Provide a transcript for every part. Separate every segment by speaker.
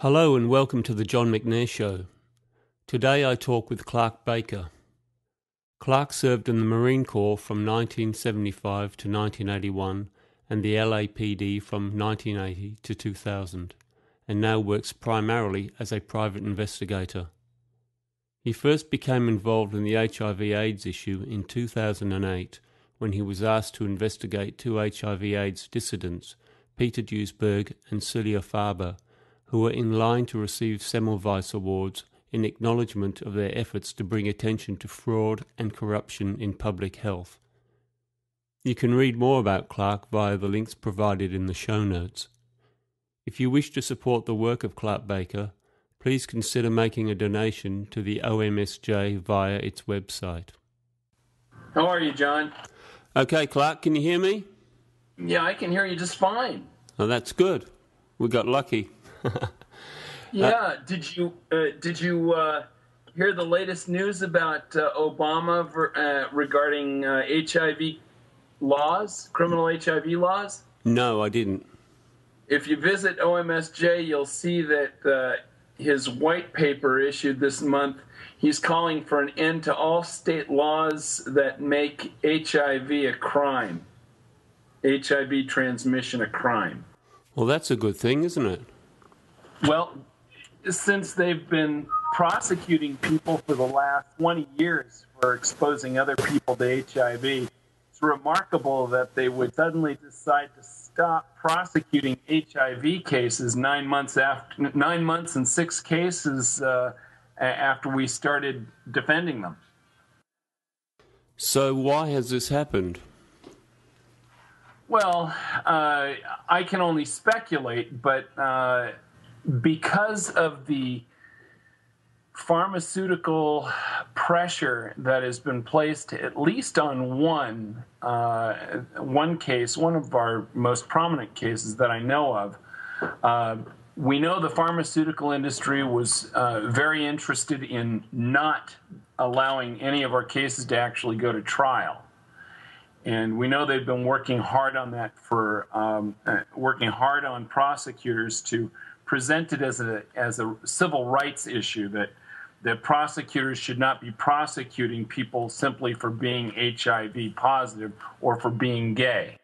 Speaker 1: Hello and welcome to the John McNair Show. Today I talk with Clark Baker. Clark served in the Marine Corps from 1975 to 1981 and the LAPD from 1980 to 2000, and now works primarily as a private investigator. He first became involved in the HIV/AIDS issue in 2008 when he was asked to investigate two HIV/AIDS dissidents, Peter Duisberg and Celia Farber, who were in line to receive Semmelweiss awards in acknowledgement of their efforts to bring attention to fraud and corruption in public health. You can read more about Clark via the links provided in the show notes. If you wish to support the work of Clark Baker, please consider making a donation to the OMSJ via its website.
Speaker 2: How are you, John?
Speaker 1: Okay, Clark, can you hear me?
Speaker 2: Yeah, I can hear you just fine.
Speaker 1: Oh, that's good. We got lucky.
Speaker 2: Yeah, did you hear the latest news about Obama regarding HIV laws, criminal HIV laws?
Speaker 1: No, I didn't.
Speaker 2: If you visit OMSJ, you'll see that his white paper issued this month, he's calling for an end to all state laws that make HIV a crime, HIV transmission a crime.
Speaker 1: Well, that's a good thing, isn't it?
Speaker 2: Well, since they've been prosecuting people for the last 20 years for exposing other people to HIV, it's remarkable that they would suddenly decide to stop prosecuting HIV cases 9 months and 6 cases after we started defending them.
Speaker 1: So why has this happened?
Speaker 2: Well, I can only speculate, but because of the pharmaceutical pressure that has been placed at least on one case, one of our most prominent cases that I know of, we know the pharmaceutical industry was very interested in not allowing any of our cases to actually go to trial. And we know they've been working hard on that working hard on prosecutors to present it as a civil rights issue, that prosecutors should not be prosecuting people simply for being HIV positive or for being gay.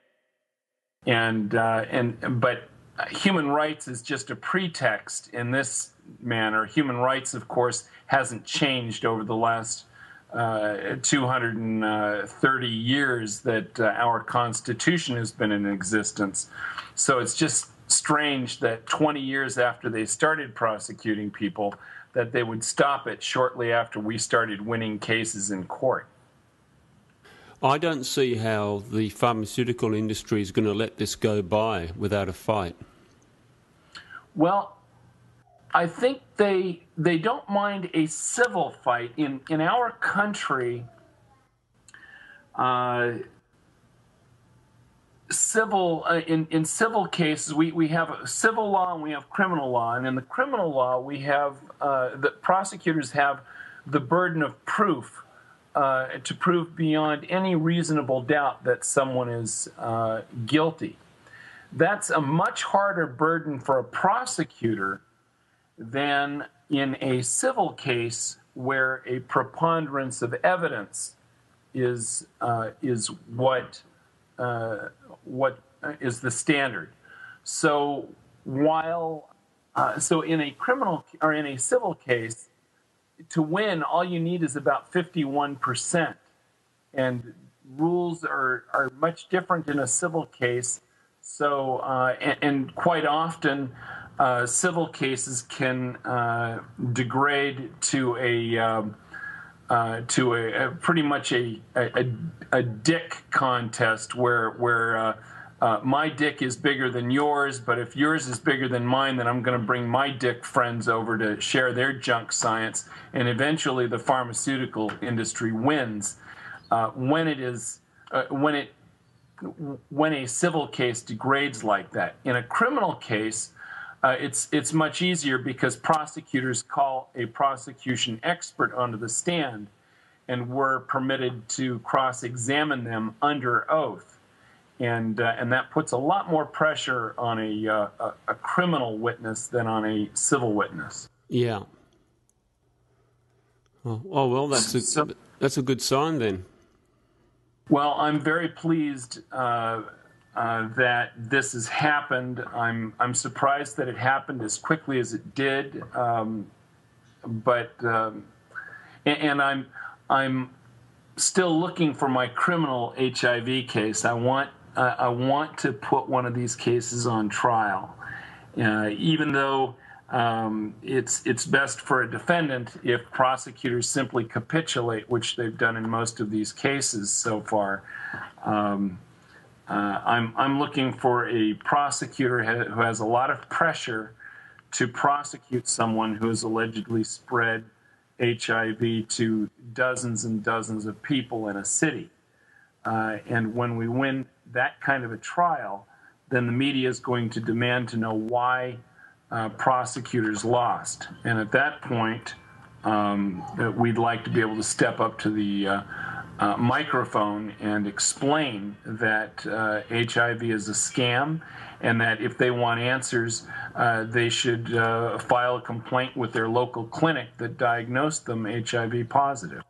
Speaker 2: But human rights is just a pretext in this manner. Human rights, of course, hasn't changed over the last 230 years that our Constitution has been in existence. So it's just strange that 20 years after they started prosecuting people, that they would stop it shortly after we started winning cases in court.
Speaker 1: I don't see how the pharmaceutical industry is going to let this go by without a fight.
Speaker 2: Well, I think they don't mind a civil fight. In our country, in civil cases, we have a civil law and we have criminal law. And in the criminal law, we have the prosecutors have the burden of proof to prove beyond any reasonable doubt that someone is guilty. That's a much harder burden for a prosecutor than in a civil case where a preponderance of evidence is what is the standard. So in a criminal or in a civil case, to win, all you need is about 51%, and rules are much different in a civil case. So and quite often, civil cases can degrade to a pretty much a dick contest where my dick is bigger than yours, but if yours is bigger than mine, then I'm going to bring my dick friends over to share their junk science, and eventually the pharmaceutical industry wins. When a civil case degrades like that. In a criminal case, it's much easier because prosecutors call a prosecution expert onto the stand, and we're permitted to cross-examine them under oath. and that puts a lot more pressure on a criminal witness than on a civil witness.
Speaker 1: Yeah. Oh well, that's a good sign then.
Speaker 2: Well, I'm very pleased that this has happened. I'm surprised that it happened as quickly as it did, but I'm still looking for my criminal HIV case. I want to put one of these cases on trial, even though it's best for a defendant if prosecutors simply capitulate, which they've done in most of these cases so far. I'm looking for a prosecutor who has a lot of pressure to prosecute someone who has allegedly spread HIV to dozens and dozens of people in a city. And when we win that kind of a trial, then the media is going to demand to know why prosecutors lost. And at that point, we'd like to be able to step up to the microphone and explain that HIV is a scam, and that if they want answers, they should file a complaint with their local clinic that diagnosed them HIV positive.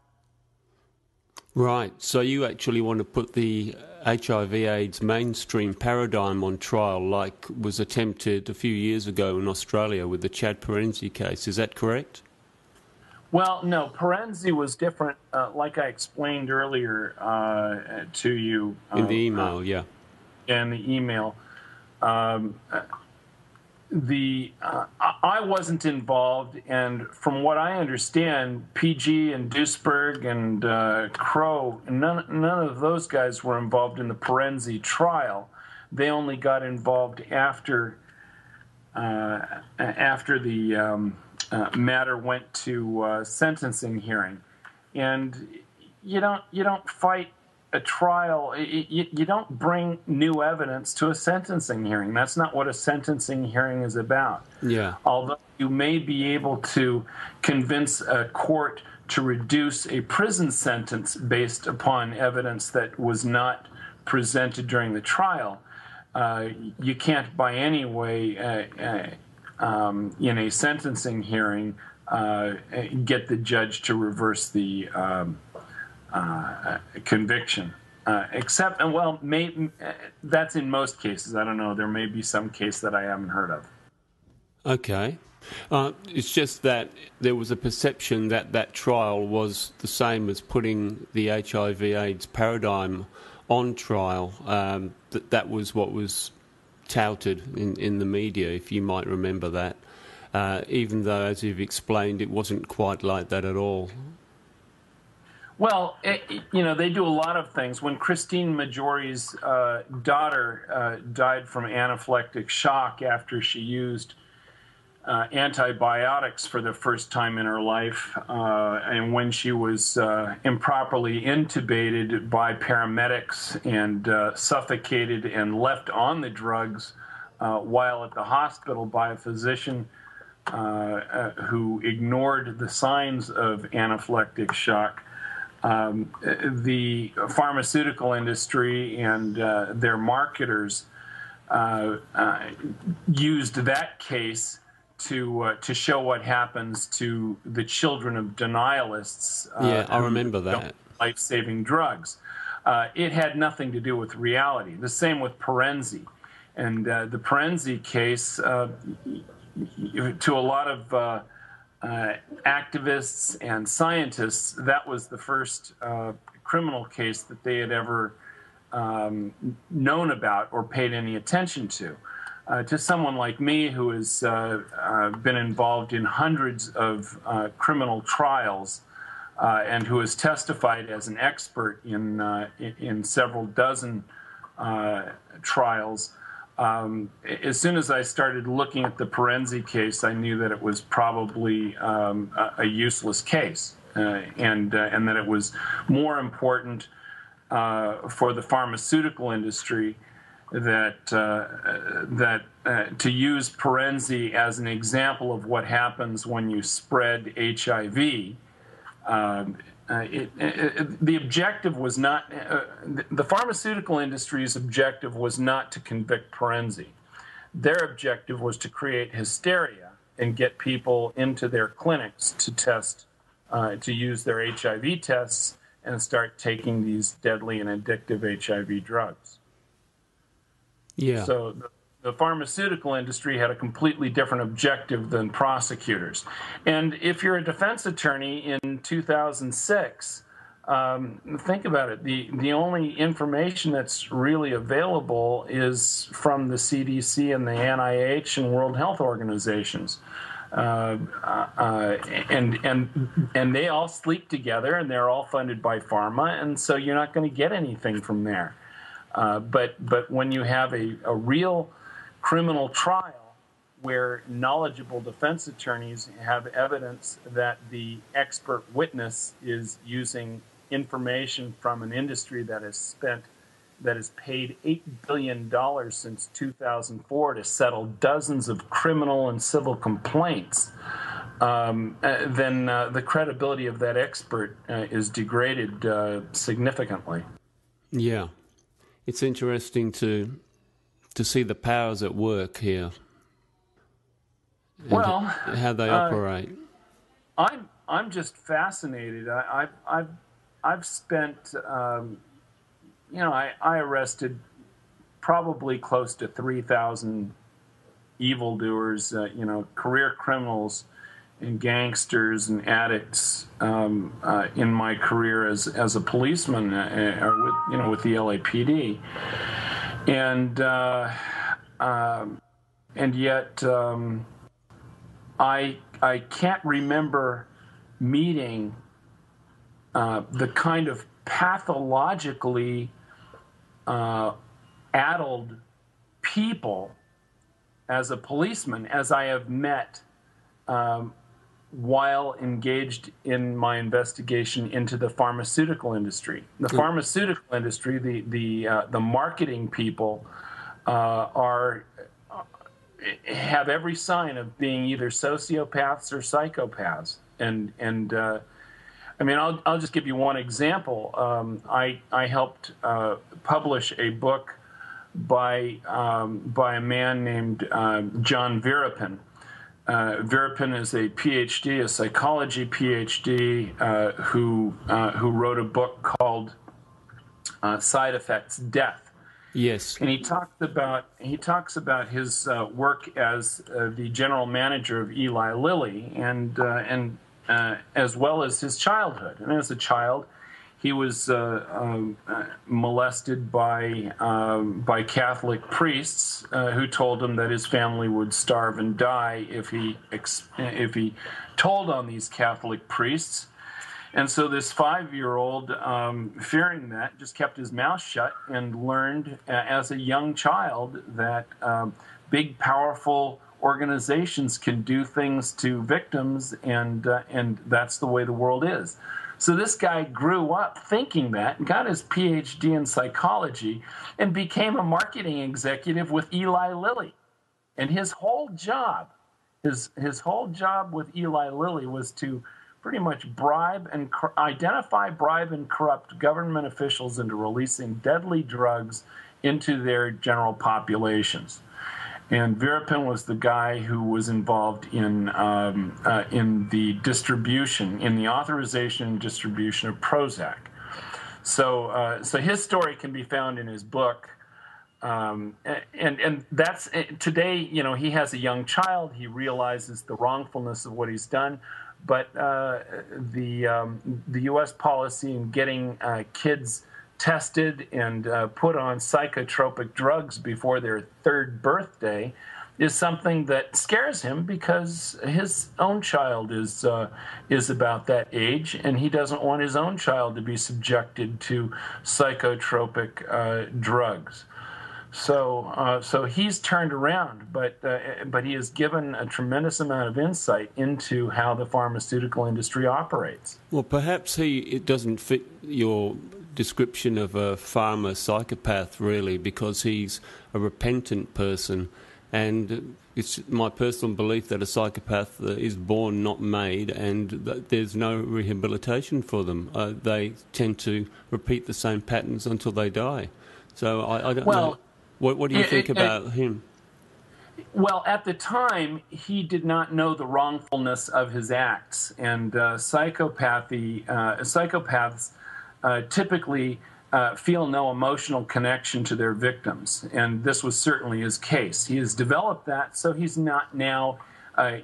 Speaker 1: Right. So you actually want to put the HIV/AIDS mainstream paradigm on trial, like was attempted a few years ago in Australia with the Chad Parenzee case. Is that correct?
Speaker 2: Well, no. Parenzee was different, like I explained earlier to you.
Speaker 1: In the email, yeah.
Speaker 2: In the email. I wasn't involved, and from what I understand, PG and Duisberg and Crow, none of those guys were involved in the Parenzee trial. They only got involved after the matter went to sentencing hearing, and you don't fight a trial. You don't bring new evidence to a sentencing hearing. That's not what a sentencing hearing is about.
Speaker 1: Yeah.
Speaker 2: Although you may be able to convince a court to reduce a prison sentence based upon evidence that was not presented during the trial, you can't by any way in a sentencing hearing get the judge to reverse the conviction, except, that's in most cases. I don't know. There may be some case that I haven't heard of.
Speaker 1: Okay. It's just that there was a perception that that trial was the same as putting the HIV/AIDS paradigm on trial. That was what was touted in the media, if you might remember that, even though, as you've explained, it wasn't quite like that at all.
Speaker 2: Well, they do a lot of things. When Christine Majori's daughter died from anaphylactic shock after she used antibiotics for the first time in her life, and when she was improperly intubated by paramedics and suffocated and left on the drugs while at the hospital by a physician who ignored the signs of anaphylactic shock, the pharmaceutical industry and their marketers used that case to show what happens to the children of denialists.
Speaker 1: Yeah, I remember that.
Speaker 2: Life-saving drugs. It had nothing to do with reality. The same with Parenzee. And the Parenzee case, to a lot of activists and scientists, that was the first criminal case that they had ever known about or paid any attention to. To someone like me, who has been involved in hundreds of criminal trials and who has testified as an expert in several dozen trials, as soon as I started looking at the Parenzee case, I knew that it was probably a useless case, and that it was more important for the pharmaceutical industry that to use Parenzee as an example of what happens when you spread HIV, the objective was not, the pharmaceutical industry's objective was not to convict Parenzee. Their objective was to create hysteria and get people into their clinics to test, to use their HIV tests and start taking these deadly and addictive HIV drugs.
Speaker 1: Yeah.
Speaker 2: So the pharmaceutical industry had a completely different objective than prosecutors. And if you're a defense attorney in 2006, think about it. The only information that's really available is from the CDC and the NIH and World Health Organizations. And they all sleep together, and they're all funded by pharma, and so you're not going to get anything from there. But when you have a real criminal trial where knowledgeable defense attorneys have evidence that the expert witness is using information from an industry that has paid $8 billion since 2004 to settle dozens of criminal and civil complaints, then the credibility of that expert is degraded significantly.
Speaker 1: Yeah. It's interesting to see the powers at work here.
Speaker 2: Well,
Speaker 1: how they operate.
Speaker 2: I'm just fascinated. I've spent I arrested probably close to 3,000 evildoers, career criminals and gangsters and addicts in my career as a policeman, with the LAPD, and yet I can't remember meeting the kind of pathologically addled people as a policeman as I have met while engaged in my investigation into the pharmaceutical industry. The pharmaceutical industry, the marketing people have every sign of being either sociopaths or psychopaths. And I mean, I'll just give you one example. I helped publish a book by a man named John Virapin. Virapin is a PhD, a psychology PhD, who wrote a book called Side Effects: Death.
Speaker 1: Yes,
Speaker 2: and he talks about his work as the general manager of Eli Lilly, and as well as his childhood. And as a child, he was molested by Catholic priests who told him that his family would starve and die if he told on these Catholic priests. And so this 5-year-old, fearing that, just kept his mouth shut and learned as a young child that big, powerful organizations can do things to victims, and that's the way the world is. So this guy grew up thinking that, got his PhD in psychology, and became a marketing executive with Eli Lilly. And his whole job, his whole job with Eli Lilly was to pretty much identify, bribe, and corrupt government officials into releasing deadly drugs into their general populations. And Virapin was the guy who was involved in the distribution, in the authorization and distribution of Prozac. So his story can be found in his book, and that's today. He has a young child. He realizes the wrongfulness of what he's done, but the U.S. policy in getting kids tested and put on psychotropic drugs before their 3rd birthday is something that scares him, because his own child is about that age, and he doesn't want his own child to be subjected to psychotropic drugs. So he's turned around, but he has given a tremendous amount of insight into how the pharmaceutical industry operates.
Speaker 1: Well, perhaps it doesn't fit your description of a pharma psychopath, really, because he's a repentant person, And it's my personal belief that a psychopath is born, not made, and that there's no rehabilitation for them. They tend to repeat the same patterns until they die. So I don't know. What do you think about him?
Speaker 2: Well, at the time, he did not know the wrongfulness of his acts, and psychopaths typically feel no emotional connection to their victims, and this was certainly his case. He has developed that, so he's not now.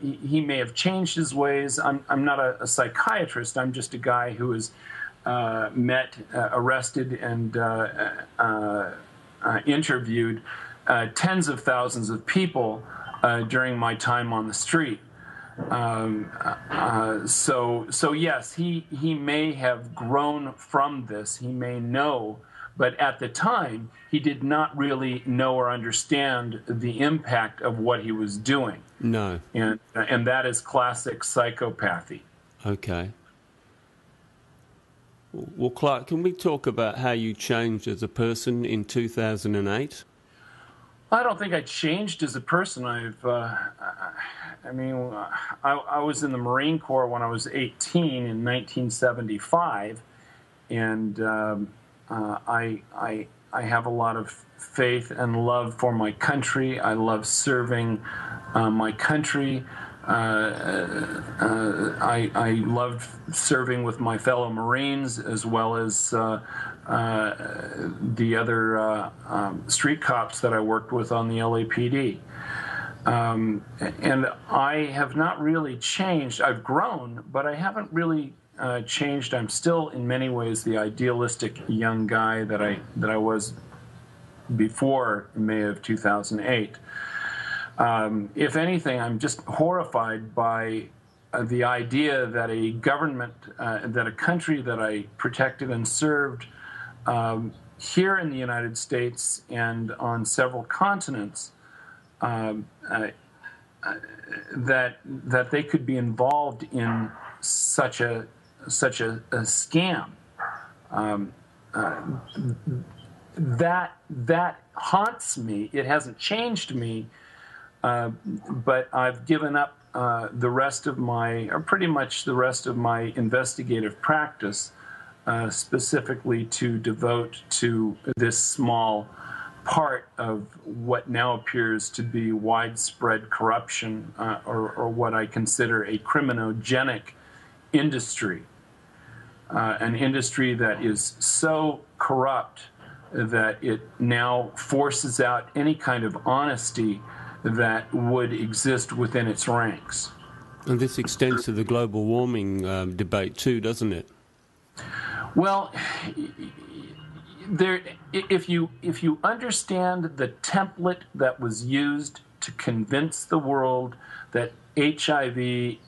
Speaker 2: He may have changed his ways. I'm not a psychiatrist. I'm just a guy who has arrested, and interviewed tens of thousands of people during my time on the street. So yes, he may have grown from this. He may know, but at the time, he did not really know or understand the impact of what he was doing.
Speaker 1: No.
Speaker 2: And that is classic psychopathy.
Speaker 1: Okay. Well, Clark, can we talk about how you changed as a person in 2008?
Speaker 2: I don't think I changed as a person. I was in the Marine Corps when I was 18 in 1975, and I have a lot of faith and love for my country. I love serving my country. I loved serving with my fellow Marines, as well as the other street cops that I worked with on the LAPD. And I have not really changed. I've grown, but I haven't really changed. I'm still, in many ways, the idealistic young guy that I was before May of 2008. If anything, I'm just horrified by the idea that a government, that a country that I protected and served here in the United States and on several continents, that they could be involved in such a scam. That haunts me. It hasn't changed me. But I've given up pretty much the rest of my investigative practice, specifically to devote to this small part of what now appears to be widespread corruption, or what I consider a criminogenic industry, an industry that is so corrupt that it now forces out any kind of honesty that would exist within its ranks.
Speaker 1: And this extends to the global warming debate too, doesn't it?
Speaker 2: Well, if you understand the template that was used to convince the world that HIV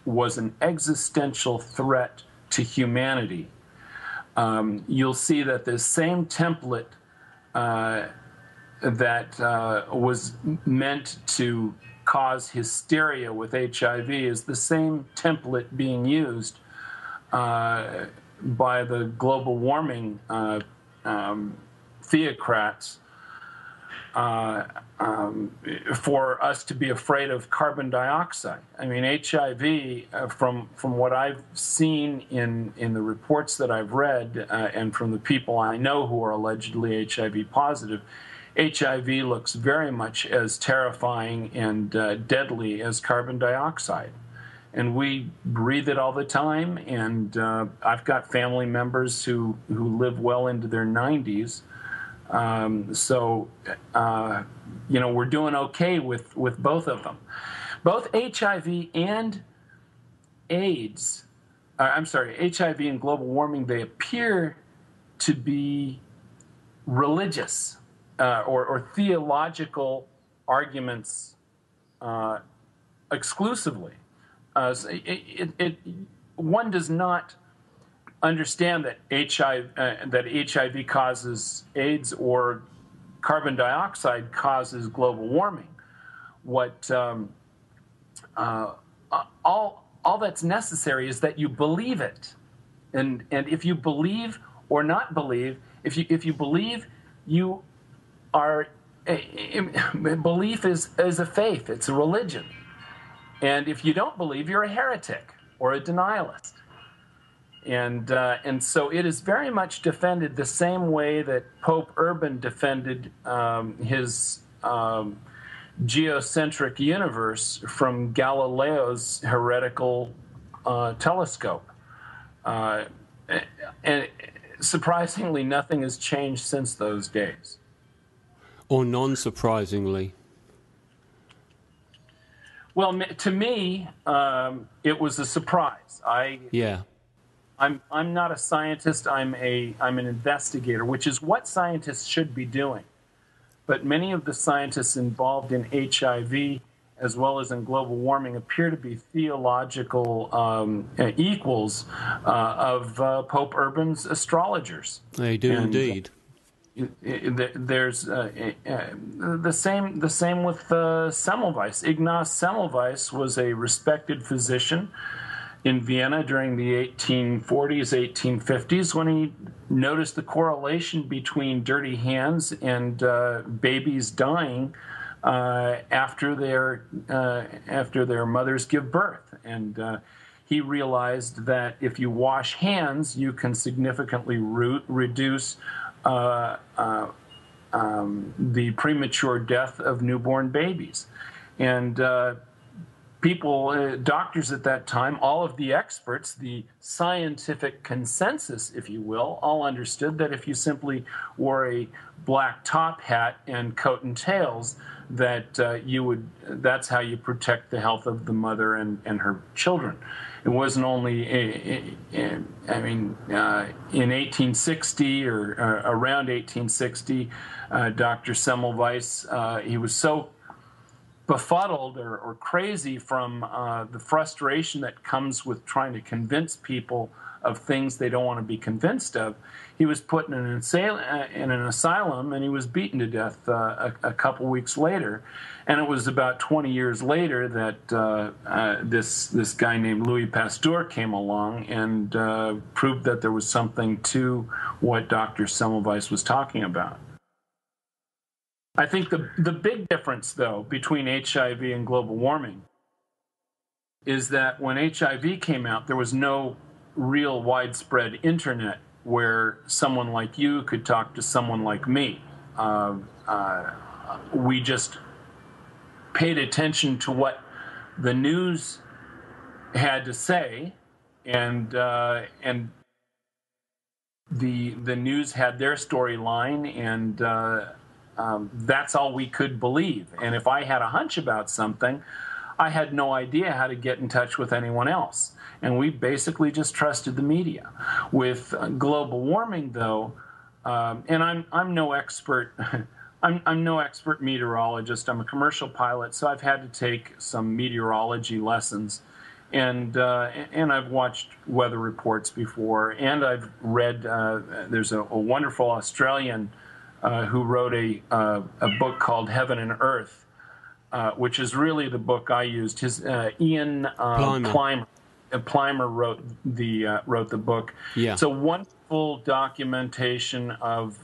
Speaker 2: was an existential threat to humanity, you'll see that the same template that was meant to cause hysteria with HIV is the same template being used by the global warming theocrats for us to be afraid of carbon dioxide. I mean, HIV, from what I've seen in the reports that I've read, and from the people I know who are allegedly HIV positive, HIV looks very much as terrifying and deadly as carbon dioxide. And we breathe it all the time, and I've got family members who live well into their 90s. We're doing okay with both of them. Both HIV and AIDS, HIV and global warming, they appear to be religious or theological arguments exclusively. One does not understand that HIV causes AIDS or carbon dioxide causes global warming. What all that's necessary is that you believe it, and if you believe or not believe, if you believe, you are belief is a faith. It's a religion. And if you don't believe, you're a heretic or a denialist. And so it is very much defended the same way that Pope Urban defended his geocentric universe from Galileo's heretical telescope. And surprisingly, nothing has changed since those days.
Speaker 1: Or non-surprisingly?
Speaker 2: Well, to me, it was a surprise. I'm not a scientist. I'm an investigator, which is what scientists should be doing. But many of the scientists involved in HIV, as well as in global warming, appear to be theological equals of Pope Urban's astrologers.
Speaker 1: They do indeed.
Speaker 2: There's the same with Semmelweiss. Ignaz Semmelweiss was a respected physician in Vienna during the 1840s, 1850s, when he noticed the correlation between dirty hands and babies dying after their mothers give birth. And he realized that if you wash hands, you can significantly reduce the premature death of newborn babies. And doctors at that time, all of the experts, the scientific consensus, if you will, all understood that if you simply wore a black top hat and coat and tails, that that's how you protect the health of the mother and her children. It wasn't only, in 1860 or around 1860, Dr. Semmelweiss, he was so befuddled or crazy from the frustration that comes with trying to convince people of things they don't want to be convinced of. He was put in an asylum, and he was beaten to death a couple weeks later. And it was about 20 years later that this guy named Louis Pasteur came along and proved that there was something to what Dr. Semmelweiss was talking about. I think the big difference, though, between HIV and global warming is that when HIV came out, there was no real widespread internet where someone like you could talk to someone like me. We just paid attention to what the news had to say, and the news had their storyline, and that's all we could believe. And if I had a hunch about something, I had no idea how to get in touch with anyone else. And we basically just trusted the media. With global warming, though, and I'm no expert. I'm no expert meteorologist. I'm a commercial pilot, so I've had to take some meteorology lessons. And I've watched weather reports before, and I've read. There's a wonderful Australian who wrote a book called Heaven and Earth, which is really the book I used. His Ian Plimer wrote the book.
Speaker 1: Yeah.
Speaker 2: It's a wonderful documentation of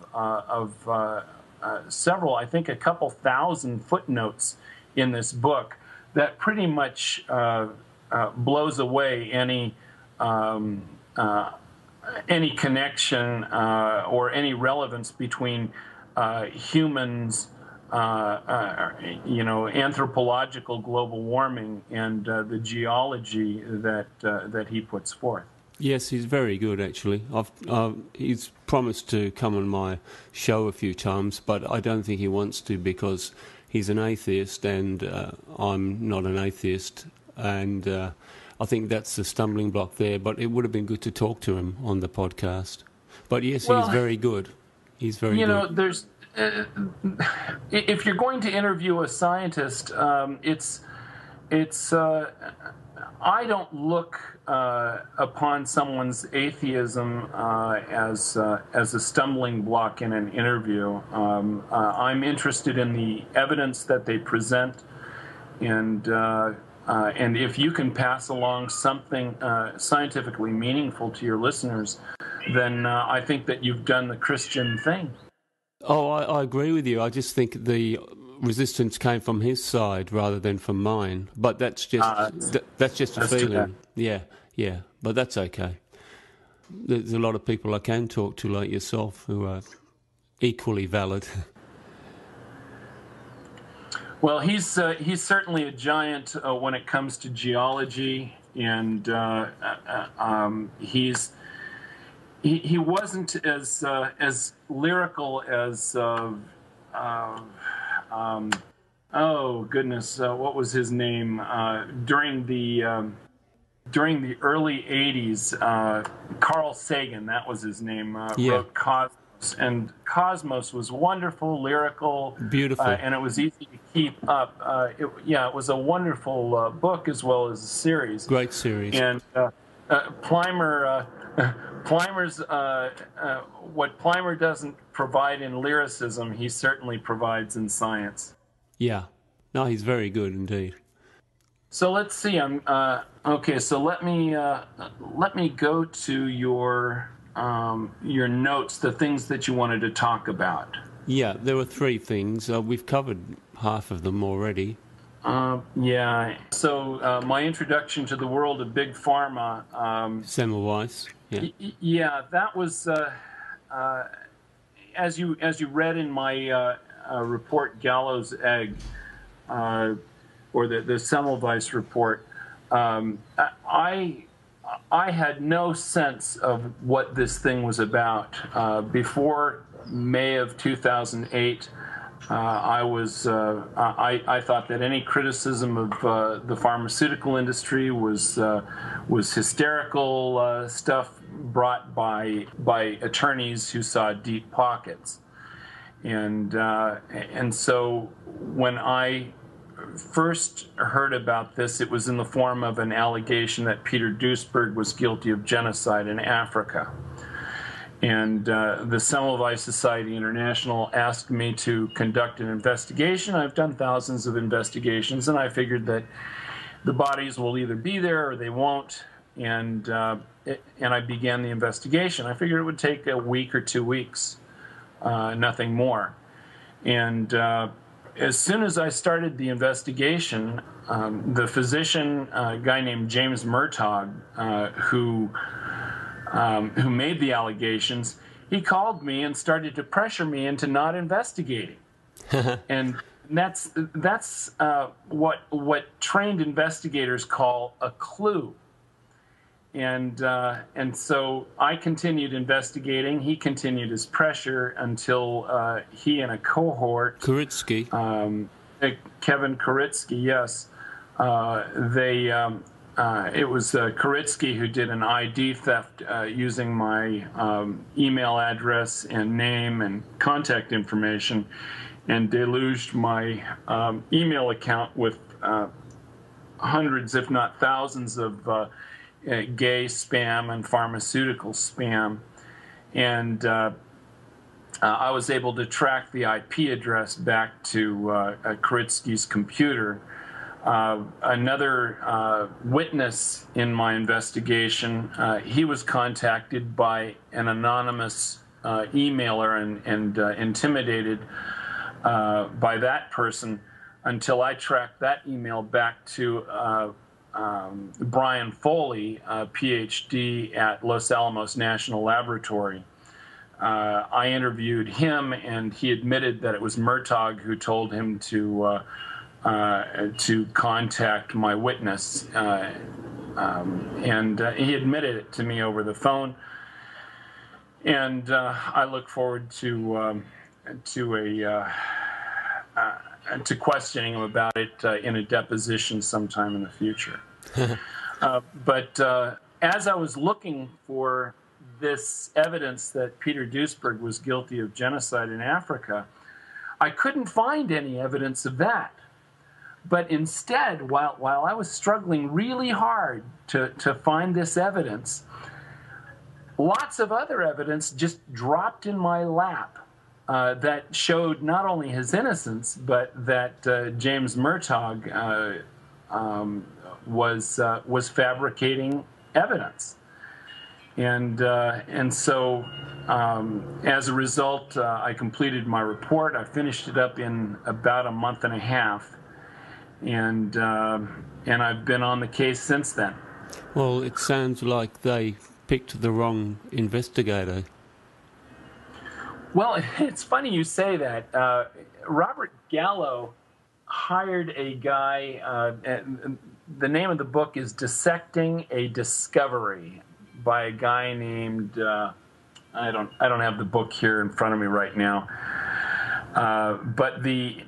Speaker 2: several, I think a couple thousand footnotes in this book that pretty much blows away any connection or any relevance between humans, anthropological global warming and the geology that he puts forth.
Speaker 1: Yes, he's very good, actually. He's promised to come on my show a few times, but I don't think he wants to because he's an atheist and I'm not an atheist. And I think that's the stumbling block there, but it would have been good to talk to him on the podcast. But yes, he's very good. He's very good. You know,
Speaker 2: there's... if you're going to interview a scientist, I don't look upon someone's atheism as a stumbling block in an interview. I'm interested in the evidence that they present, and if you can pass along something scientifically meaningful to your listeners, then I think that you've done the Christian thing.
Speaker 1: Oh, I agree with you. I just think the resistance came from his side rather than from mine. But that's just that's just a feeling. Yeah, yeah. But that's okay. There's a lot of people I can talk to, like yourself, who are equally valid.
Speaker 2: Well, he's certainly a giant when it comes to geology, and he wasn't as lyrical as oh goodness, what was his name during the early '80s? Carl Sagan, that was his name. Wrote Cosmos, and Cosmos was wonderful, lyrical,
Speaker 1: beautiful,
Speaker 2: and it was easy to keep up. It was a wonderful book as well as a series.
Speaker 1: Great series.
Speaker 2: And Plimer. Plimer's what Plimer doesn't provide in lyricism, he certainly provides in science.
Speaker 1: Yeah, no, he's very good indeed.
Speaker 2: So let's see. Okay. So let me go to your notes, the things that you wanted to talk about.
Speaker 1: Yeah, there were three things. We've covered half of them already.
Speaker 2: Yeah. So my introduction to the world of big pharma.
Speaker 1: Semmelweiss. Yeah.
Speaker 2: Yeah, that was as you read in my report, Gallows Egg, or the Semmelweiss report. I had no sense of what this thing was about before May of 2008. I thought that any criticism of the pharmaceutical industry was hysterical stuff brought by attorneys who saw deep pockets, and so when I first heard about this, it was in the form of an allegation that Peter Duisberg was guilty of genocide in Africa. And the Semmelweis Society International asked me to conduct an investigation. I've done thousands of investigations, and I figured that the bodies will either be there or they won't. And I began the investigation. I figured it would take a week or 2 weeks, nothing more. And as soon as I started the investigation, the physician, a guy named James Murtaugh, who made the allegations, he called me and started to pressure me into not investigating. And that's what trained investigators call a clue. And so I continued investigating. He continued his pressure until he and a cohort,
Speaker 1: Kuritsky,
Speaker 2: Kevin Kuritsky, yes, it was Kuritsky who did an ID theft using my email address and name and contact information, and deluged my email account with hundreds, if not thousands, of gay spam and pharmaceutical spam. And I was able to track the IP address back to Kuritsky's computer. Another witness in my investigation, he was contacted by an anonymous emailer and intimidated by that person until I tracked that email back to Brian Foley, PhD at Los Alamos National Laboratory. I interviewed him, and he admitted that it was Murtaugh who told him to contact my witness, and he admitted it to me over the phone. And I look forward to questioning him about it in a deposition sometime in the future. But as I was looking for this evidence that Peter Duisberg was guilty of genocide in Africa, I couldn't find any evidence of that. But instead, while I was struggling really hard to find this evidence, lots of other evidence just dropped in my lap that showed not only his innocence, but that James Murtaugh was fabricating evidence. And so as a result, I completed my report. I finished it up in about a month and a half, and I've been on the case since then.
Speaker 1: Well, it sounds like they picked the wrong investigator.
Speaker 2: Well, it's funny you say that. Robert Gallo hired a guy, the name of the book is Dissecting a Discovery, by a guy named, I don't have the book here in front of me right now, but the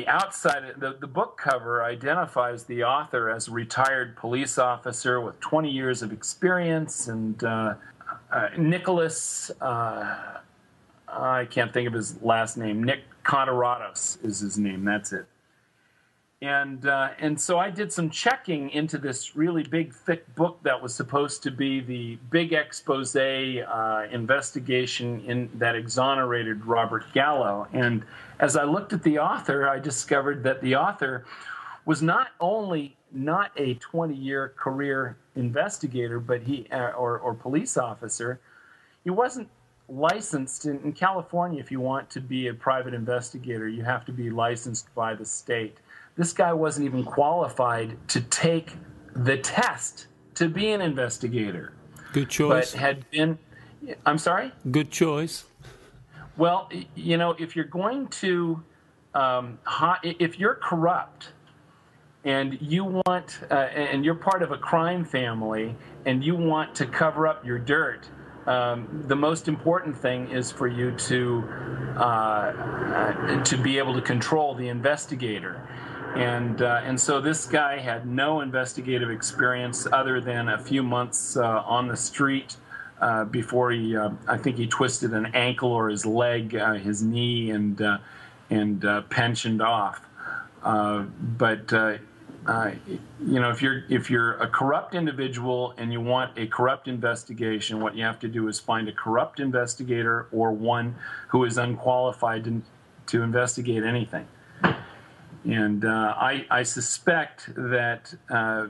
Speaker 2: outside, the book cover identifies the author as a retired police officer with 20 years of experience, and Nicholas, I can't think of his last name, Nick Contaratos is his name, that's it. And so I did some checking into this really big, thick book that was supposed to be the big expose investigation that exonerated Robert Gallo. And as I looked at the author, I discovered that the author was not only not a 20-year career investigator, but or police officer. He wasn't licensed in California. If you want to be a private investigator, you have to be licensed by the state. This guy wasn't even qualified to take the test to be an investigator.
Speaker 1: Good choice.
Speaker 2: But had been, I'm sorry?
Speaker 1: Good choice.
Speaker 2: Well, you know, if you're going to, if you're corrupt and you want, and you're part of a crime family and you want to cover up your dirt, the most important thing is for you to be able to control the investigator. And so this guy had no investigative experience other than a few months on the street before he, I think he twisted an ankle or his leg, his knee, and pensioned off. But you know, if you're a corrupt individual and you want a corrupt investigation, what you have to do is find a corrupt investigator or one who is unqualified to investigate anything. And I suspect that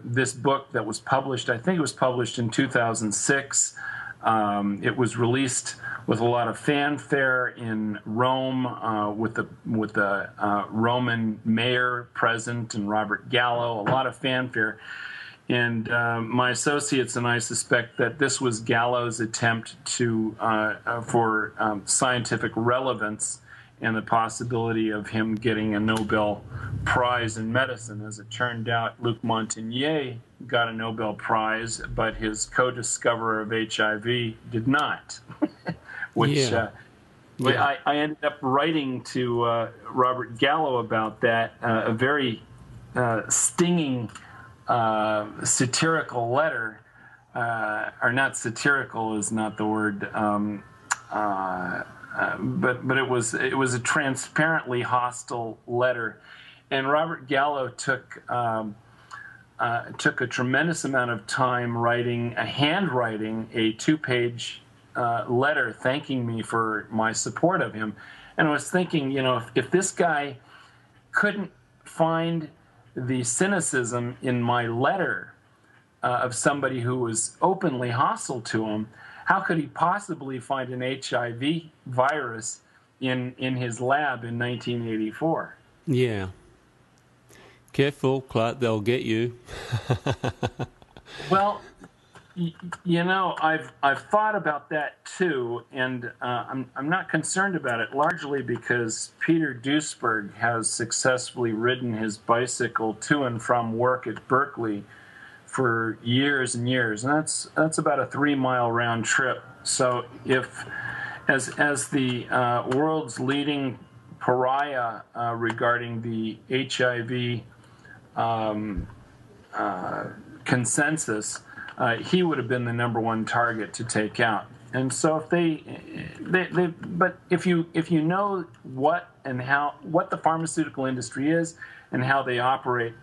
Speaker 2: this book that was published, I think it was published in 2006, it was released with a lot of fanfare in Rome, with the Roman mayor present and Robert Gallo, a lot of fanfare. And my associates and I suspect that this was Gallo's attempt for scientific relevance and the possibility of him getting a Nobel Prize in medicine. As it turned out, Luc Montagnier got a Nobel Prize, but his co-discoverer of HIV did not. Which I ended up writing to Robert Gallo about that, a very stinging satirical letter, or not satirical is not the word, but it was a transparently hostile letter, and Robert Gallo took a tremendous amount of time handwriting a 2-page letter thanking me for my support of him. And I was thinking, you know, if this guy couldn't find the cynicism in my letter of somebody who was openly hostile to him, how could he possibly find an HIV virus in his lab in 1984?
Speaker 1: Yeah. Careful, Clark, they'll get you.
Speaker 2: Well, you know, I've thought about that too, and I'm not concerned about it, largely because Peter Duisberg has successfully ridden his bicycle to and from work at Berkeley for years and years, and that's about a 3-mile round trip. So if, as the world's leading pariah regarding the HIV consensus, he would have been the number one target to take out. And so but if you know what the pharmaceutical industry is and how they operate,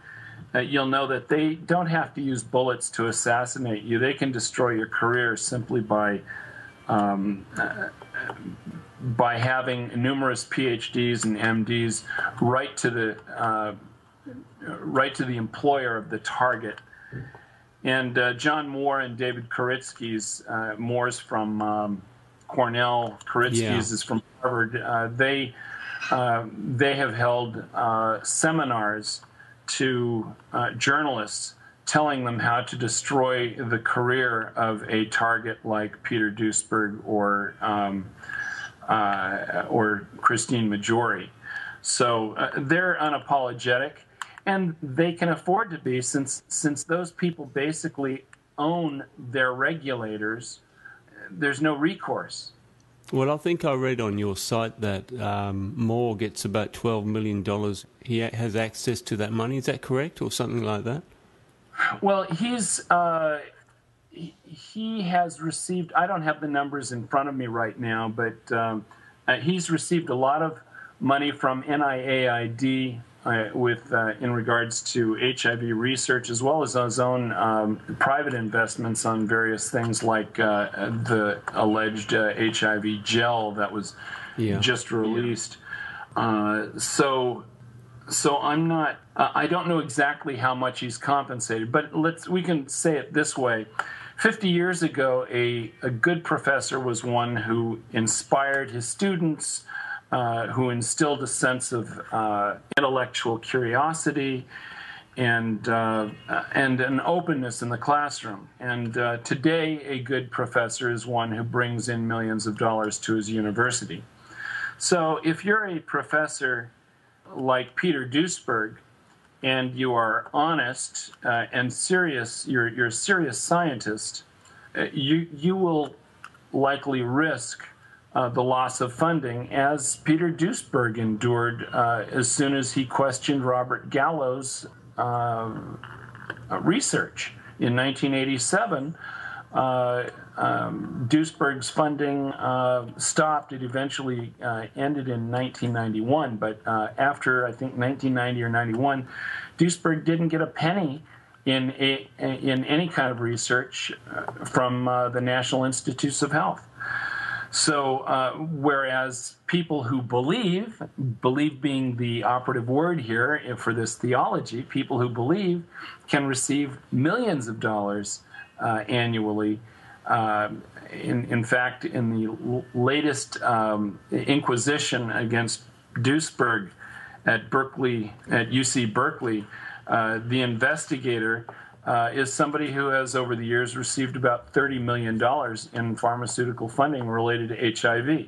Speaker 2: you'll know that they don't have to use bullets to assassinate you. They can destroy your career simply by having numerous PhDs and MDs right to the employer of the target. And John Moore and David Koritsky's, Moore's from Cornell, Koritsky's is from Harvard. They have held seminars to journalists telling them how to destroy the career of a target like Peter Duisberg or Christine Majori. So they're unapologetic, and they can afford to be since those people basically own their regulators. There's no recourse.
Speaker 1: Well, I think I read on your site that Moore gets about $12 million. He has access to that money. Is that correct, or something like that?
Speaker 2: Well, he has received, I don't have the numbers in front of me right now, but he's received a lot of money from NIAID in regards to HIV research, as well as his own private investments on various things like the alleged HIV gel that was just released. So I'm not. I don't know exactly how much he's compensated, but we can say it this way: 50 years ago, a good professor was one who inspired his students, who instilled a sense of intellectual curiosity and an openness in the classroom. And today, a good professor is one who brings in millions of dollars to his university. So if you're a professor like Peter Duisberg, and you are honest and serious, you're a serious scientist, you will likely risk the loss of funding, as Peter Duisberg endured as soon as he questioned Robert Gallo's research. In 1987, Duisberg's funding stopped. It eventually ended in 1991, but after, I think, 1990 or 91, Duisberg didn't get a penny in any kind of research from the National Institutes of Health. So whereas people who believe being the operative word here for this theology, people who believe can receive millions of dollars annually. In fact, in the latest inquisition against Duisberg at UC Berkeley, the investigator is somebody who has, over the years, received about $30 million in pharmaceutical funding related to HIV.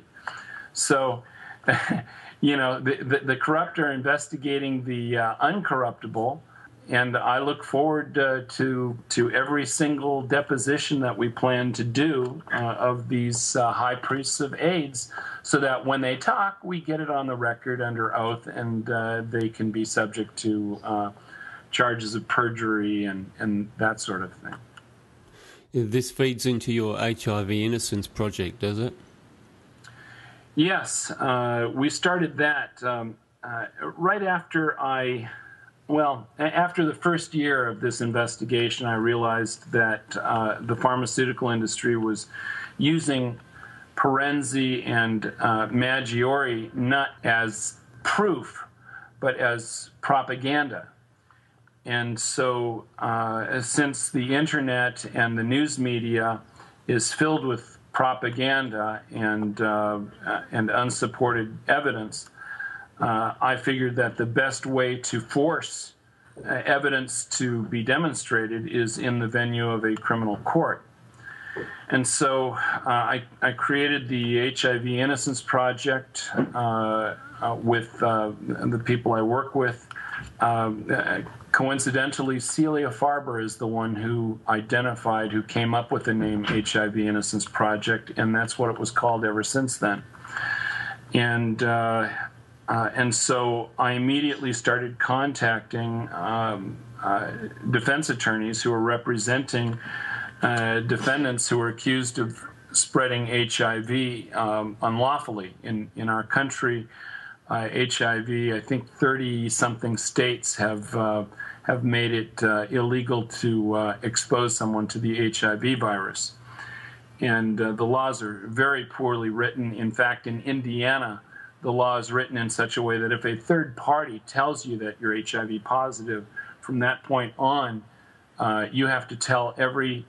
Speaker 2: So, the corrupt are investigating the uncorruptible. And I look forward to every single deposition that we plan to do of these high priests of AIDS, so that when they talk, we get it on the record under oath, and they can be subject to charges of perjury and that sort of thing.
Speaker 1: This feeds into your HIV Innocence project, does it?
Speaker 2: Yes, we started that right after after the first year of this investigation, I realized that the pharmaceutical industry was using Parenzee and Maggiore not as proof, but as propaganda. And so since the internet and the news media is filled with propaganda and unsupported evidence, I figured that the best way to force evidence to be demonstrated is in the venue of a criminal court. And so I created the HIV Innocence Project with the people I work with. Coincidentally, Celia Farber is the one who came up with the name HIV Innocence Project, and that's what it was called ever since then. And so I immediately started contacting defense attorneys who were representing defendants who were accused of spreading HIV unlawfully in our country. HIV, I think 30-something states have made it illegal to expose someone to the HIV virus. And the laws are very poorly written. In fact, in Indiana, the law is written in such a way that if a third party tells you that you're HIV positive, from that point on, you have to tell every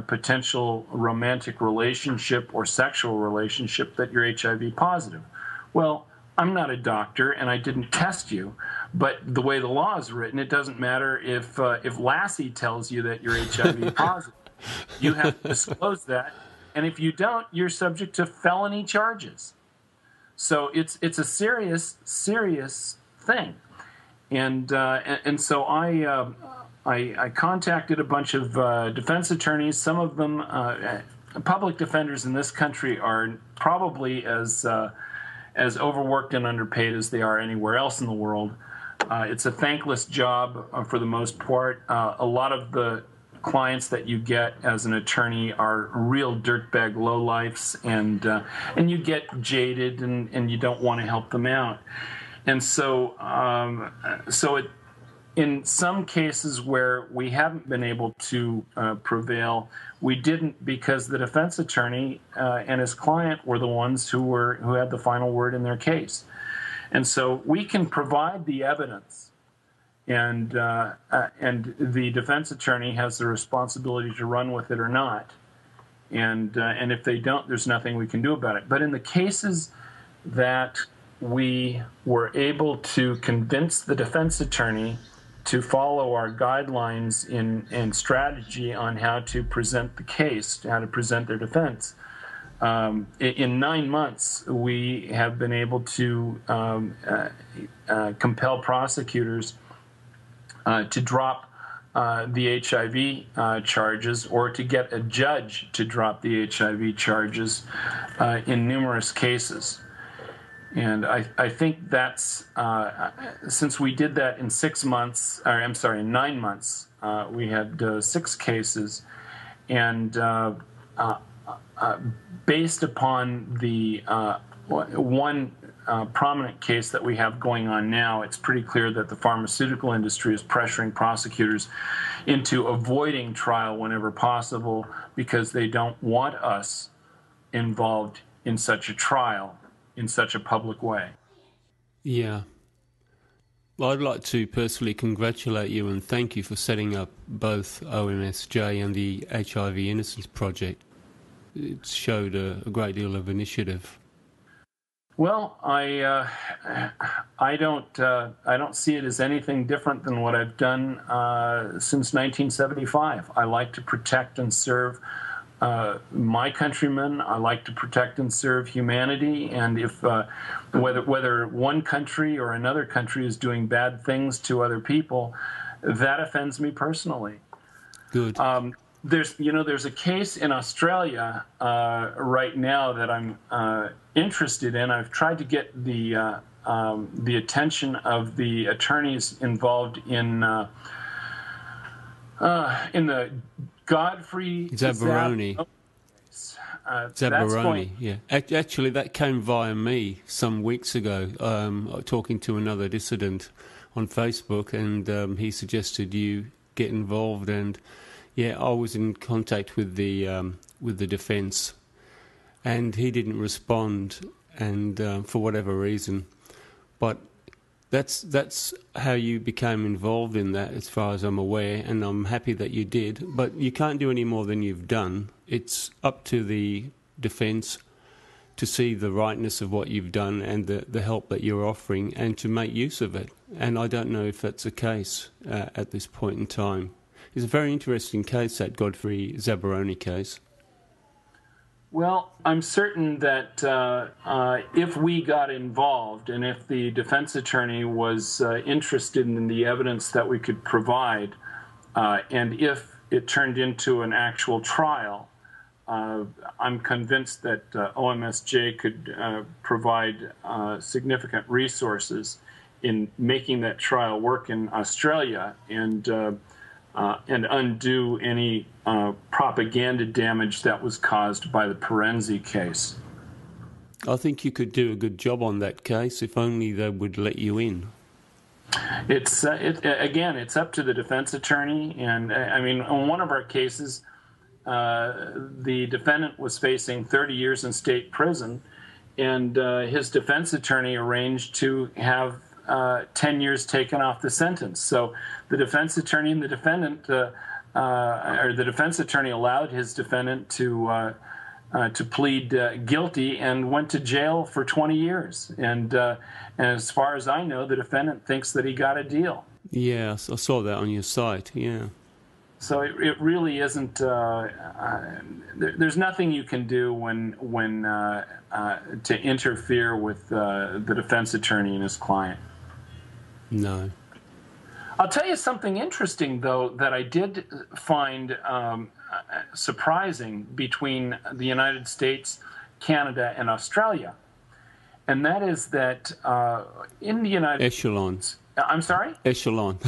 Speaker 2: potential romantic relationship or sexual relationship that you're HIV positive. Well, I'm not a doctor and I didn't test you, but the way the law is written, it doesn't matter if Lassie tells you that you're HIV positive. You have to disclose that, and if you don't, you're subject to felony charges. So it's a serious thing, and so I contacted a bunch of defense attorneys. Some of them, public defenders in this country, are probably as overworked and underpaid as they are anywhere else in the world. It's a thankless job for the most part. A lot of the clients that you get as an attorney are real dirtbag lowlifes, and you get jaded and you don't want to help them out. And so in some cases where we haven't been able to prevail, we didn't because the defense attorney and his client were the ones who had the final word in their case. And so we can provide the evidence, and the defense attorney has the responsibility to run with it or not. And if they don't, there's nothing we can do about it. But in the cases that we were able to convince the defense attorney to follow our guidelines in strategy on how to present the case, how to present their defense, in 9 months, we have been able to compel prosecutors to drop the HIV charges, or to get a judge to drop the HIV charges in numerous cases. And I think that's, since we did that in 6 months, or I'm sorry, in 9 months, we had 6 cases, and based upon the one prominent case that we have going on now, it's pretty clear that the pharmaceutical industry is pressuring prosecutors into avoiding trial whenever possible because they don't want us involved in such a trial in such a public way.
Speaker 1: Yeah. Well, I'd like to personally congratulate you and thank you for setting up both OMSJ and the HIV Innocence Project. It showed a great deal of initiative.
Speaker 2: Well, I don't see it as anything different than what I've done since 1975. I like to protect and serve my countrymen. I like to protect and serve humanity. And if whether one country or another country is doing bad things to other people, that offends me personally.
Speaker 1: Good.
Speaker 2: There's a case in Australia right now that I'm interested in. I've tried to get the attention of the attorneys involved in the Godfrey
Speaker 1: Zaburoni. Zaburoni, yeah. Actually, that came via me some weeks ago, talking to another dissident on Facebook, and he suggested you get involved. And yeah, I was in contact with the defence, and he didn't respond, and for whatever reason. But that's how you became involved in that, as far as I'm aware, and I'm happy that you did. But you can't do any more than you've done. It's up to the defence to see the rightness of what you've done and the help that you're offering, and to make use of it. And I don't know if that's the case at this point in time. It's a very interesting case, that Godfrey Zaburoni case.
Speaker 2: Well, I'm certain that if we got involved and if the defense attorney was interested in the evidence that we could provide, and if it turned into an actual trial, I'm convinced that OMSJ could provide significant resources in making that trial work in Australia, and undo any propaganda damage that was caused by the Parenzee case.
Speaker 1: I think you could do a good job on that case if only they would let you in.
Speaker 2: It's up to the defense attorney, and I mean, on one of our cases, the defendant was facing 30 years in state prison, and his defense attorney arranged to have 10 years taken off the sentence. So the defense attorney and the defendant or the defense attorney allowed his defendant to plead guilty and went to jail for 20 years. And as far as I know, the defendant thinks that he got a deal.
Speaker 1: Yeah, I saw that on your site, yeah.
Speaker 2: So it really isn't. There's nothing you can do when to interfere with the defense attorney and his client.
Speaker 1: No.
Speaker 2: I'll tell you something interesting, though, that I did find surprising between the United States, Canada, and Australia, and that is that in the United
Speaker 1: States,
Speaker 2: I'm sorry?
Speaker 1: Echelon.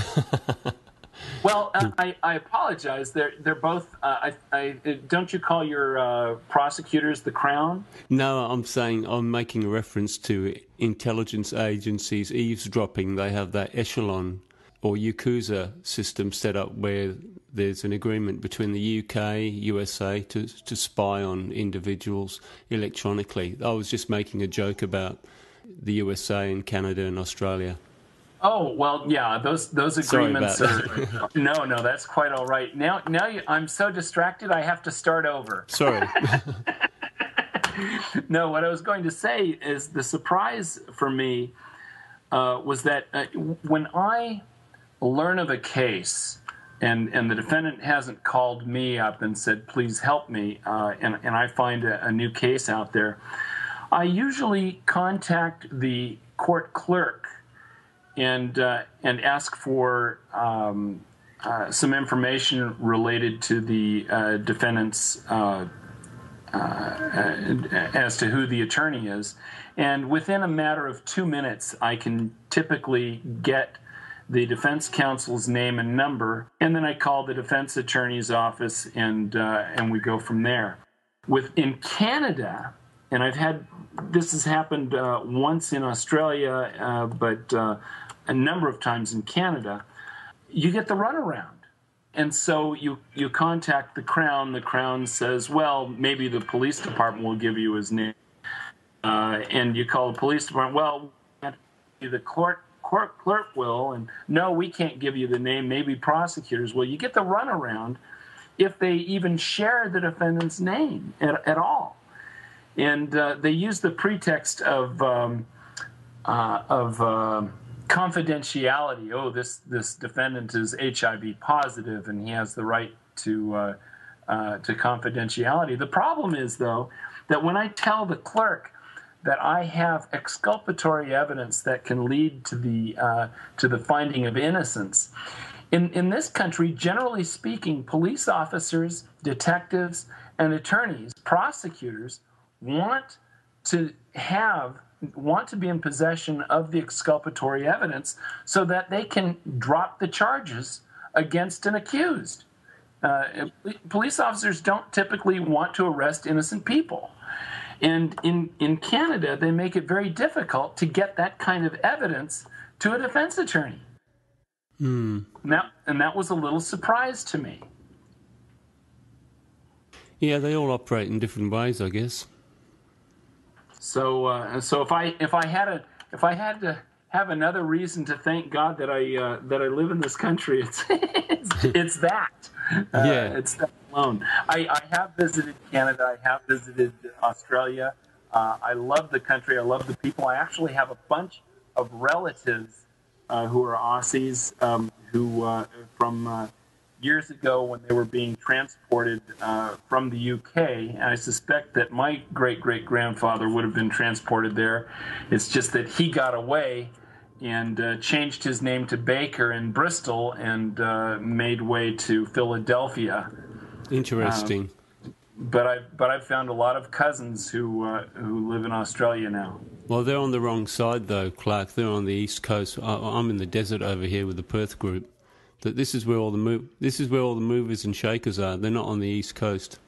Speaker 2: Well, I apologize. They're both. Don't you call your prosecutors the Crown?
Speaker 1: No, I'm making a reference to intelligence agencies eavesdropping. They have that echelon or Yakuza system set up where there's an agreement between the UK, USA to spy on individuals electronically. I was just making a joke about the USA and Canada and Australia.
Speaker 2: Oh, well, yeah, those agreements are... No, that's quite all right. Now I'm so distracted I have to start over.
Speaker 1: Sorry.
Speaker 2: No, what I was going to say is the surprise for me was that when I learn of a case and the defendant hasn't called me up and said, please help me, and I find a new case out there, I usually contact the court clerk and ask for some information related to the defendant's as to who the attorney is. And within a matter of 2 minutes, I can typically get the defense counsel's name and number, and then I call the defense attorney's office, and we go from there. In Canada, and this has happened once in Australia, but a number of times in Canada, you get the runaround. And so you contact the Crown. The Crown says, well, maybe the police department will give you his name. And you call the police department, well, the court clerk will, and no, we can't give you the name, maybe prosecutors will. You get the runaround if they even share the defendant's name at all. And they use the pretext of confidentiality. Oh, this defendant is HIV positive, and he has the right to confidentiality. The problem is, though, that when I tell the clerk that I have exculpatory evidence that can lead to the finding of innocence, in this country, generally speaking, police officers, detectives, and attorneys, prosecutors, want to be in possession of the exculpatory evidence so that they can drop the charges against an accused. Police officers don't typically want to arrest innocent people. And in Canada, they make it very difficult to get that kind of evidence to a defense attorney. And that was a little surprise to me.
Speaker 1: Yeah, they all operate in different ways, I guess.
Speaker 2: So if I had to have another reason to thank God that I live in this country, it's that. It's that alone. I have visited Canada. I have visited Australia. I love the country. I love the people. I actually have a bunch of relatives who are Aussies who from years ago when they were being transported from the UK, and I suspect that my great-great-grandfather would have been transported there. It's just that he got away and changed his name to Baker in Bristol and made way to Philadelphia.
Speaker 1: Interesting.
Speaker 2: But I've found a lot of cousins who live in Australia now.
Speaker 1: Well, they're on the wrong side, though, Clark. They're on the East Coast. I'm in the desert over here with the Perth group. That this is where all the movers and shakers are. They're not on the East Coast.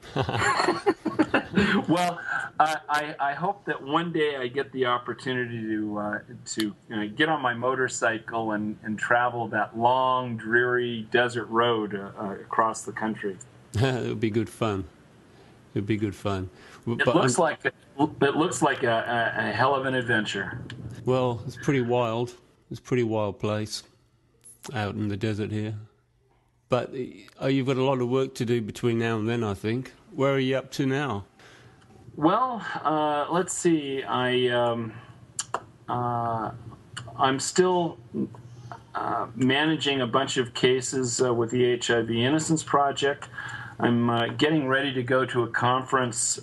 Speaker 2: Well, I hope that one day I get the opportunity to get on my motorcycle and travel that long, dreary desert road across the country.
Speaker 1: It would be good fun. It'd be good fun.
Speaker 2: It looks like a hell of an adventure.
Speaker 1: Well, it's pretty wild. It's a pretty wild place out in the desert here. But you've got a lot of work to do between now and then, I think. Where are you up to now?
Speaker 2: Well, let's see. I'm still managing a bunch of cases with the HIV Innocence Project. I'm getting ready to go to a conference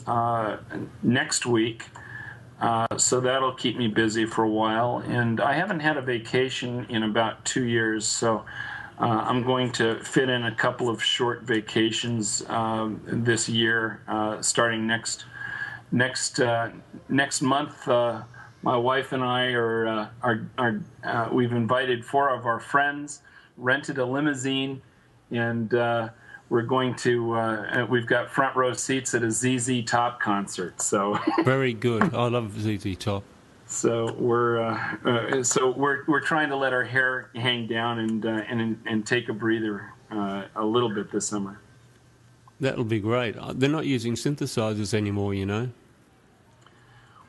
Speaker 2: next week, so that'll keep me busy for a while. And I haven't had a vacation in about 2 years, so I'm going to fit in a couple of short vacations this year, starting next month. My wife and I we've invited 4 of our friends, rented a limousine, and we're going to. We've got front row seats at a ZZ Top concert. So
Speaker 1: very good. I love ZZ Top.
Speaker 2: So we're trying to let our hair hang down and take a breather a little bit this summer.
Speaker 1: That'll be great. They're not using synthesizers anymore, you know.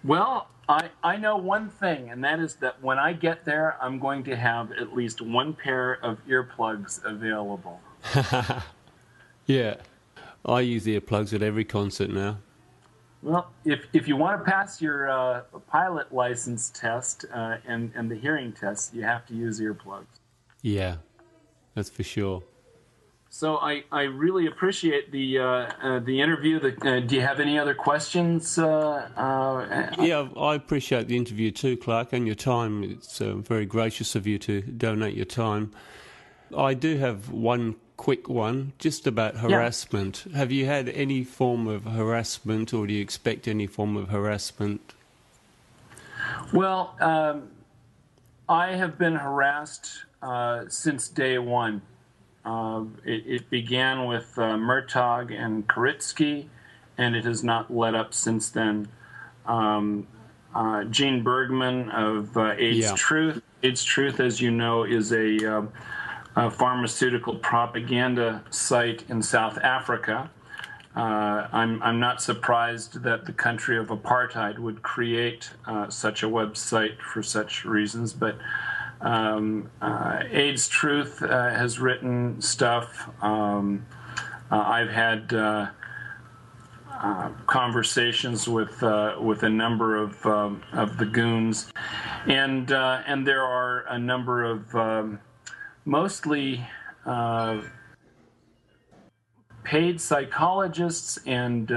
Speaker 2: Well, I know one thing, and that is that when I get there, I'm going to have at least one pair of earplugs available.
Speaker 1: Yeah, I use earplugs at every concert now.
Speaker 2: Well, if you want to pass your pilot license test and the hearing test, you have to use earplugs.
Speaker 1: Yeah, that's for sure.
Speaker 2: So I really appreciate the interview. Do you have any other questions?
Speaker 1: Yeah, I appreciate the interview too, Clark, and your time. It's very gracious of you to donate your time. I do have one quick one, just about harassment. Yeah. Have you had any form of harassment, or do you expect any form of harassment?
Speaker 2: Well, I have been harassed since day one. It began with Murtaugh and Karitsky, and it has not let up since then. Gene Bergman of AIDS Truth. AIDS Truth, as you know, is a pharmaceutical propaganda site in South Africa. I'm not surprised that the country of apartheid would create such a website for such reasons, but AIDS Truth has written stuff. I've had conversations with a number of the goons, and there are a number of mostly paid psychologists and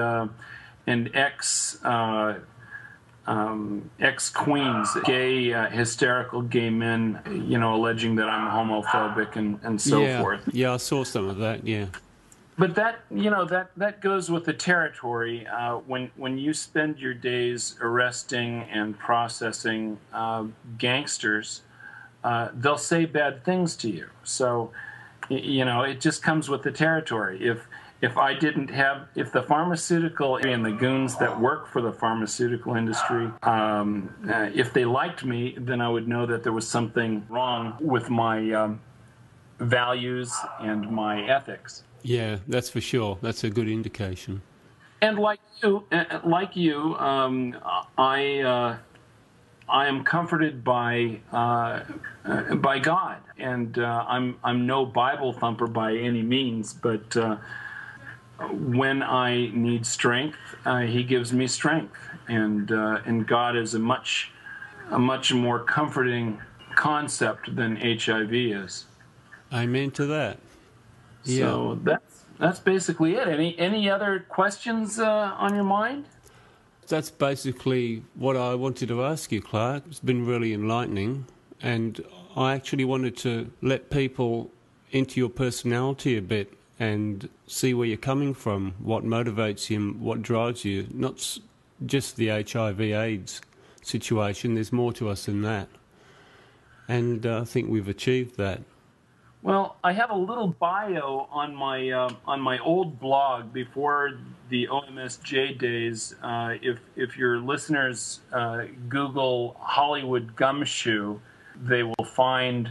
Speaker 2: ex-queens, gay, hysterical gay men, alleging that I'm homophobic and so forth.
Speaker 1: Yeah, I saw some of that, yeah.
Speaker 2: But that goes with the territory. When you spend your days arresting and processing gangsters, they'll say bad things to you. So, it just comes with the territory. If the pharmaceutical and the goons that work for the pharmaceutical industry, if they liked me, then I would know that there was something wrong with my values and my ethics.
Speaker 1: Yeah, that's for sure. That's a good indication.
Speaker 2: And like you, I am comforted by God, and I'm no Bible thumper by any means, but when I need strength, He gives me strength, and God is a much more comforting concept than HIV is.
Speaker 1: Amen to that.
Speaker 2: So that's basically it. Any other questions on your mind?
Speaker 1: That's basically what I wanted to ask you, Clark. It's been really enlightening, and I actually wanted to let people into your personality a bit and see where you're coming from, what motivates you, what drives you. Not just the HIV/AIDS situation. There's more to us than that, and I think we've achieved that.
Speaker 2: Well, I have a little bio on my old blog before the OMSJ days. If your listeners Google Hollywood Gumshoe, they'll find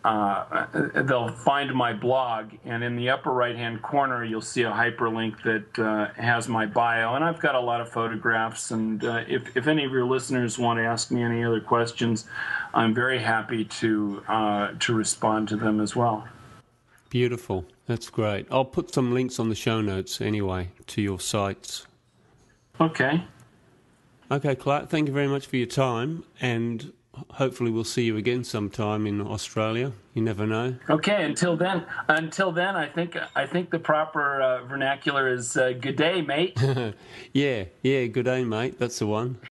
Speaker 2: my blog, and in the upper right-hand corner, you'll see a hyperlink that has my bio, and I've got a lot of photographs. And if any of your listeners want to ask me any other questions, I'm very happy to respond to them as well.
Speaker 1: Beautiful. That's great. I'll put some links on the show notes anyway to your sites.
Speaker 2: Okay.
Speaker 1: Okay, Clark, thank you very much for your time, and hopefully we'll see you again sometime in Australia. You never know.
Speaker 2: Okay, until then, I think the proper vernacular is good day, mate.
Speaker 1: Yeah, good day, mate. That's the one.